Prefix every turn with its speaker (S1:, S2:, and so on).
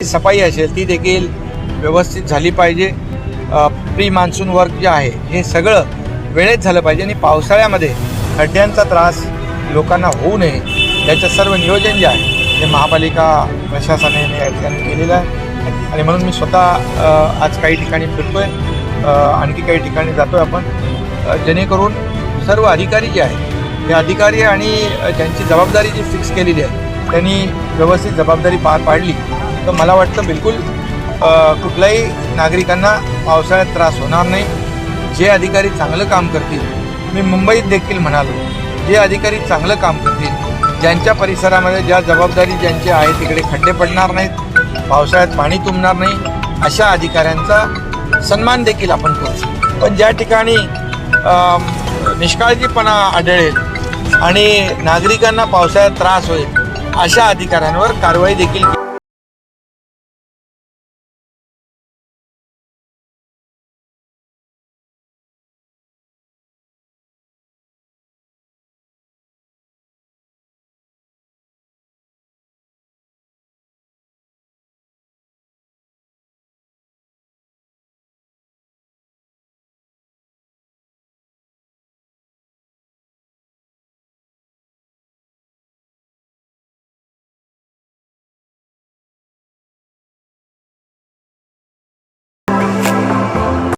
S1: सफाई असेल ती देखील व्यवस्थित झाली पाहिजे। प्री मान्सून वर्क जे आहे हे सगळं वेळेत झालं पाहिजे आणि पावसाळ्यामध्ये खड्ड्यांचा त्रास लोकांना होऊ नये याचं सर्व नियोजन जे आहे ते महापालिका प्रशासनाने या ठिकाणी केलेलं आहे। आणि म्हणून मी स्वतः आज काही ठिकाणी फिरतोय, आणखी काही ठिकाणी जातोय आपण, जेणेकरून सर्व अधिकारी जे आहेत ते अधिकारी आणि ज्यांची जबाबदारी जी फिक्स केलेली आहे त्यांनी व्यवस्थित जबाबदारी पार पाडली तर मला वाटतं बिलकुल कुठल्याही नागरिकांना पावसाळ्यात त्रास होणार नाही। जे अधिकारी चांगलं काम करतील, मी मुंबईत देखील म्हणालो, जे अधिकारी चांगलं काम करतील, ज्यांच्या परिसरामध्ये ज्या जबाबदारी ज्यांची आहे तिकडे खड्डे पडणार नाहीत, पावसाळ्यात पाणी तुंबणार नाही, अशा अधिकाऱ्यांचा सन्मान देखील आपण करू। पण ज्या ठिकाणी निष्काळजीपणा आढळेल आणि नागरिकांना पावसाळ्यात त्रास होईल अशा अधिकाऱ्यांवर कारवाई देखील